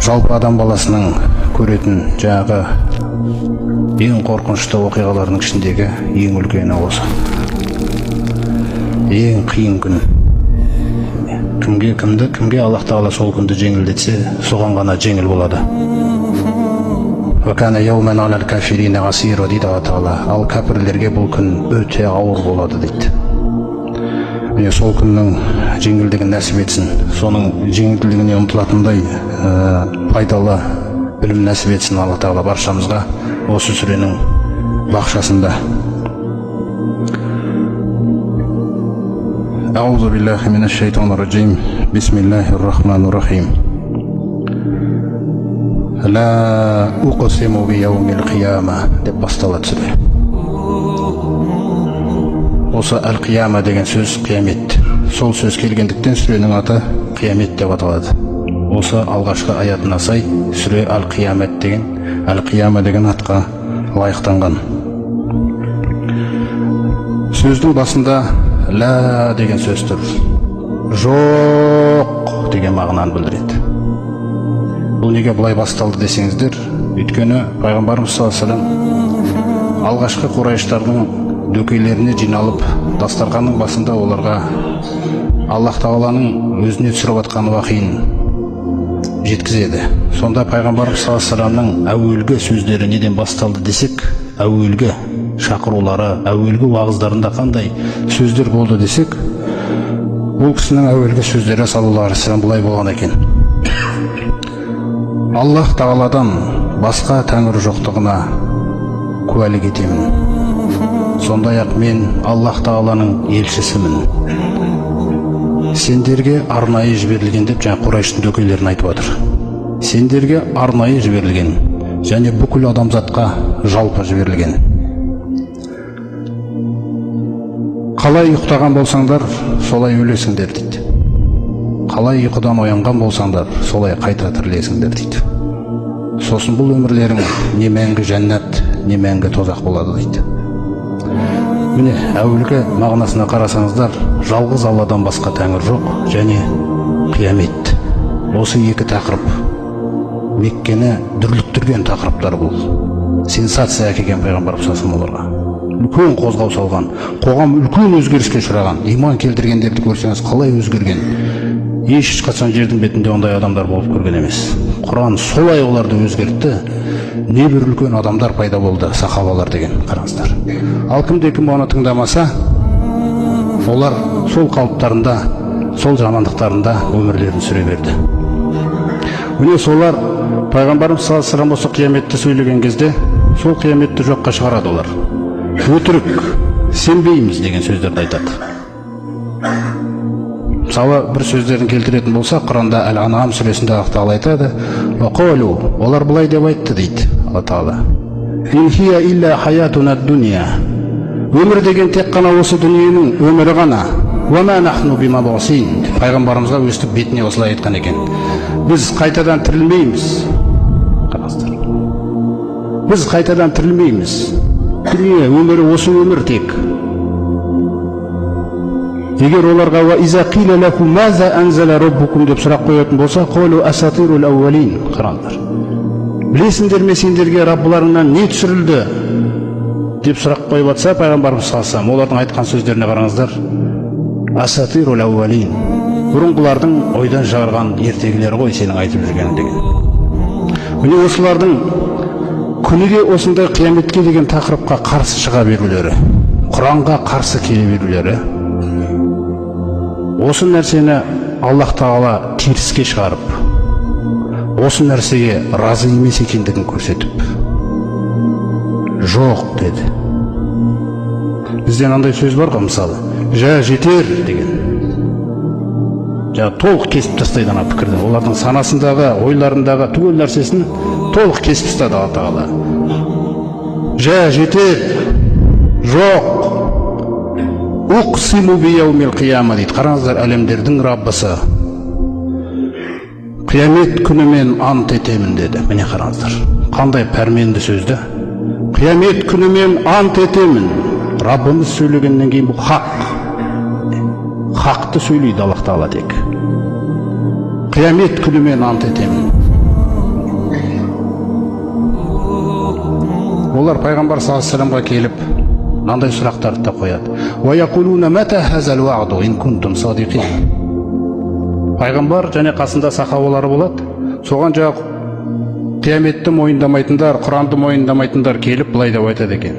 жалпы адам баласының көретін жаңағы ең қорқынышты оқиғалардың ішіндегі ең үлкені осы. Ең қиын күн. Кімге Аллах Тағала сол күнді жеңілдетсе, соған ғана жеңіл болады. وَكَانَ يَوْمًا عَلَى الْكَافِرِينَ عَسِيرًا дейді Алла Тағала. Ал кәпірлерге бұл күн өте ауыр болады дейді. Міне сол күннің жеңілдігін нәсіп етсін. Соның жеңілдігіне ұмтылатындай пайдалы білім нәсіп етсін Алла Тағала баршамызға осы сүренің бақшасында. Аузу биллахи минаш шайтанир раджим. Бисмиллахир рахманир рахим. Ла уқсиму би яумил қияма деп басталады сүре. Осы әл-қияма деген сөз қиямет. Сол сөз келгендіктен сүренің аты қиямет деп аталады. Осы алғашқы аятына сай сүре әл-қиямет деген атқа лайықтанған. Сөздің басында ла деген сөз тұр. Жоқ деген мағынаны білдіреді. Бұл неге бұлай басталды десеңіздер, өйткені пайғамбарымыз саллаллаху алейхи вассалам алғашқы құрайыштардың дөкейлеріне жиналып, дастарханның басында оларға Аллах Тағаланың өзіне түсіріп атқан уахиын жеткізеді. Сонда пайғамбарымыз саллаллаху алейхи вассаламның әуелгі сөздері неден басталды десек, әуелгі шақырулары, әуелгі уағыздарында қандай сөздер болды десек, ол кісінің әуелгі сөздері саллаллаху алейхи вассалам бұлай болған екен. Аллах Тағаладан басқа тәңір жоқтығына куәлік етемін. Сондай-ақ мен Аллах Тағаланың елшісімін. Сендерге арнайы жіберілген деп жаңа Құрайыштың дөкейлерін айтып отыр. Сендерге арнайы жіберілген және бүкіл адамзатқа жалпы жіберілген. Қалай ұйықтаған болсаңдар, солай өлесіңдер дейді. Қалай ұйқыдан оянған болсаңдар, солай қайта тірілесіңдер дейді. Сосын бұл өмірлерің не мәңгі жәннат, не мәңгі тозақ болады дейді. Міне, әуелгі мағынасына қарасаңыздар, жалғыз Алладан басқа тәңір жоқ және қиямет. Осы екі тақырып Меккені дүрліктірген тақырыптар бұл. Сенсация әкелген пайғамбар оларға. Үлкен қозғау салған, қоғам үлкен өзгеріске ұшыраған. Иман келтіргендерді көрсеңіз, қалай өзгерген. Ешқашан жердің бетінде ондай адамдар болып көрген емес. Құран солай оларды өзгертті. Не бір үлкен адамдар пайда болды, сахабалар деген, қараңыздар. Ал кім оны тыңдамаса, олар сол қалыптарында, сол жамандықтарында өмірлерін сүре берді. Міне солар пайғамбарымыз саллаллаху алейхи вассалам осы қияметті сөйлеген кезде, сол қияметті жоққа шығарады олар. Өтірік, сенбейміз деген сөздерді айтады. Мысалы, бір сөздерін келтіретін болса, Құранда Әл-Ан'ам сүресінде Аллах Тағала айтады, «Вақалу», олар бұлай деп айтты дейді Алла Тағала. «Ин хия илля хаятуна дуния». Өмір деген тек қана осы дүниенің өмірі ғана. «Ва ма нахну бимабғасин». Пайғамбарымызға өстіп бетіне осылай айтқан екен. Біз қайтадан тірілмейміз. Қараңыздар. Біз қайтадан тірілмейміз. Дүние өмірі осы өмір тек. Егер оларға «Ва иза қила лахум маза анзала раббукум» деп сұрақ қоятын болса, «Қолу асатирул ауалин». Қараңдар. Білесіңдер ме сендерге Раббыларыңнан не түсірілді деп сұрақ қойып атса, пайғамбарымыз саллаллаху алейхи вассалам олардың айтқан сөздеріне қараңыздар. Асатирул ауалин. Бұрынғылардың ойдан шығарған ертегілері ғой сенің айтып жүргенің деген. Міне осылардың күніге осындай қияметке деген тақырыпқа қарсы шыға берулері, Құранға қарсы келе берулері, осы нәрсені Аллах Тағала теріске шығарып, осы нәрсеге разы емес екендігін көрсетіп, жоқ деді. Бізден андай сөз бар ғой, мысалы, жа жетер деген. Толық кесіп тастайды ана пікірді. Олардың санасындағы, ойларындағы түгел нәрсесін толық кесіп тастады Алла Тағала. Жа жетер, жоқ. Уқсиму би яумил қияма дейді. Қараңыздар, әлемдердің Раббысы қиямет күнімен ант етемін деді. Міне қараңыздар, қандай пәрменді сөзді. Қиямет күнімен ант етемін. Раббымыз сөйлегеннен кейін бұл хақ. Хақты сөйлейді Аллах Тағала тек. Қиямет күнімен ант етемін. пайғамбар саллаллаху алейхи вассаламға келіп мынандай сұрақтарды да қояды. Пайғамбар және қасында сахабалары болады. Соған жақ қияметті мойындамайтындар, Құранды мойындамайтындар келіп былай деп айтады екен.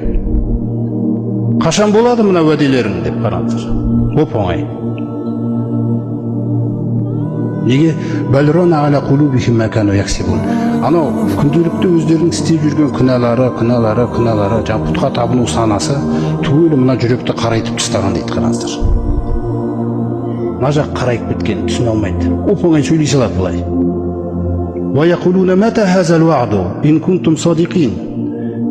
Қашан болады мына уәделерің деп қараңыздар. Оп-оңай. Неге? Анау күнделікті өздерінің істеп жүрген күнәлары, жаңа пұтқа табыну санасы түгелі мына жүректі қарайтып тастаған дейді, қараңыздар. Мына жақ қарайып біткен, түсіне алмайды. Оп-оңай сөйлей салады былай.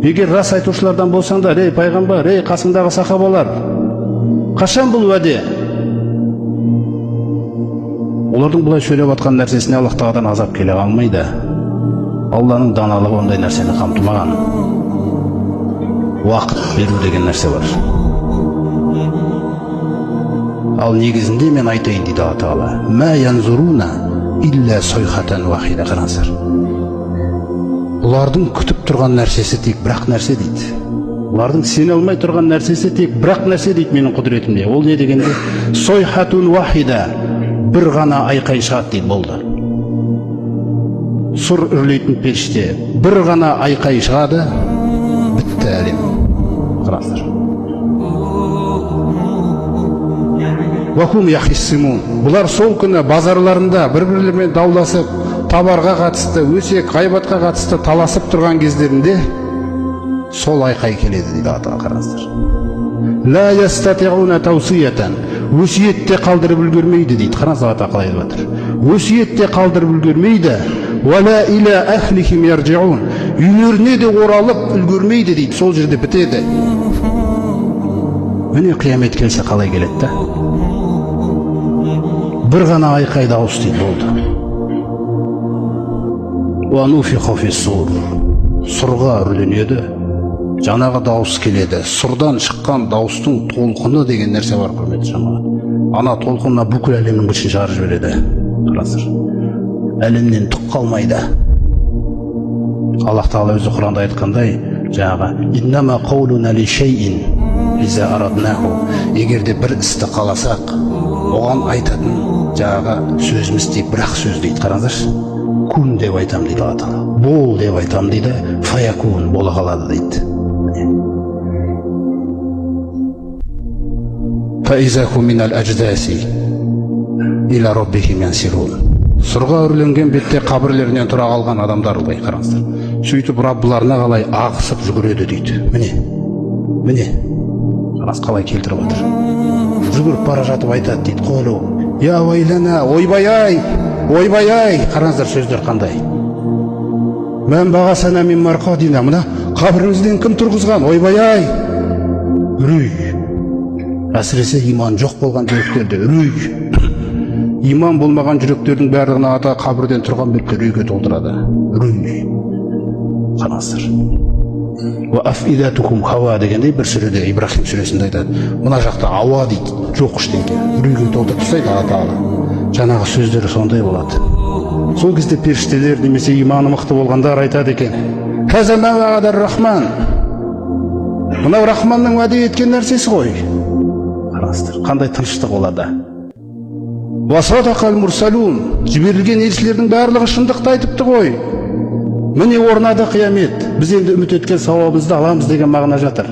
Егер рас айтушылардан болсаңдар, ей пайғамбар, ей қасыңдағы сахабалар, қашан бұл уәде? Олардың бұлай сөйлеп атқан нәрсесіне Аллах тағаладан азап келе алмайды. Алланың даналығы ондай нәрсені қамтымаған. Уақыт беру деген нәрсе бар. Ал негізінде мен айтайын дейді Алла тағала. Ма янзуруна илля сойхатан вахида. Қараңыздар. Олардың күтіп тұрған нәрсесі тек бірақ нәрсе дейді. Олардың сене алмай тұрған нәрсесі тек бірақ нәрсе дейді менің құдіретімде. Ол не дегенде? Сойхатун вахида. Бір ғана айқай шығады дейді, болды. Сұр үрлейтін періште бір ғана айқай шығады, бітті әлем. Қараңыздар. Вахум яхиссимун. Бұлар сол күні базарларында бір-бірлерімен дауласып, табарға қатысты, өсек, ғайбатқа қатысты таласып тұрған кездерінде сол айқай келеді дейді Алла. Қараңыздар. Ла ястатиуна таусиятан. Өсиетте қалдырып үлгермейді дейді. Қараңыздар қалай деп жатыр. Өсиетте қалдырып үлгермейді. Вала иля ахлихим яржиун. Үйлеріне де оралып үлгермейді дейді. Сол жерде бітеді. Міне қиямет келсе қалай келеді да? Бір ғана айқай дауыс дейді, болды. Ва нуфиху фис-сур. Сұрға үрленеді. Жаңағы дауыс келеді. Сұрдан шыққан дауыстың толқыны деген нәрсе бар, құрметті жамағат. Ана толқынына бүкіл әлемнің күшін шығарып жібереді. Қараңыздар. Әлемнен түк қалмайды. Аллах тағала өзі Құранда айтқандай, жаңағы иннама қаулуна ли шейин иза араднаху. Егерде бір істі қаласақ, оған айтатын жаңағы сөзіміз тек бір-ақ сөз дейді. Қараңыздар. Кун деп айтам дейді Алла тағала. Бол деп айтам дейді, фаякун бола қалады дейді. Фаизаху минал адждаси иля раббихим янсирун. Сұрға үрленген бетте қабірлерінен тұра қалған адамдар былай, қараңыздар. Сөйтіп Раббыларына қалай ағысып жүгіреді дейді. Міне. Қараңыз қалай келтіріп отыр. Жүгіріп бара жатып айтады дейді. Қолу, я вайлана, ойбай-ай. Қараңыздар сөздер қандай. Мән бағасана мен марқадина. Мына қабірімізден кім тұрғызған? Ойбай-ай. Үрей. Әсіресе иман жоқ болған жүректерде үрей. Иман болмаған жүректердің барлығына ата қабірден тұрған бетте үрейге толтырады. Үрей. Қараңыздар. Ва афидатукум хава дегендей бір сүреде, Ибрахим сүресінде айтады. Мына жақта ауа дейді, жоқ ештеңе. Үрейге толтырып тастайды Алла тағала. Жаңағы сөздері сондай болады. Сол кезде періштелер немесе иманы мықты болғандар айтады екен. Хаза ма вағадар рахман. Мынау Рахманның уәде еткен нәрсесі ғой. Қараңыздар, қандай тыныштық оларда. Васадақал мурсалун. Жіберілген елшілердің барлығы шындықты айтыпты ғой. Міне орнады қиямет. Біз енді үміт еткен сауабымызды аламыз деген мағына жатыр.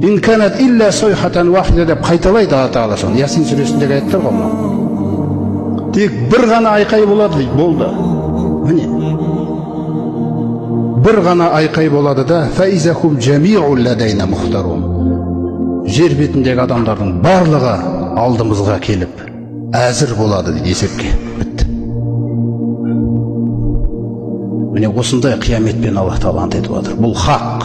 Ин канат илля сойхатан вахида деп қайталайды Алла тағала соны. Ясин сүресіндегі аяттар ғой мынау. Тек бір ғана айқай болады дейді, болды. Міне. Бір ғана айқай болады да фаизахум жамиу ладайна мухтарун. Жер бетіндегі адамдардың барлығы алдымызға келіп әзір болады дейді, есепке. Бітті. Міне осындай қияметпен Аллах тағала ант етіп отыр. Бұл хақ.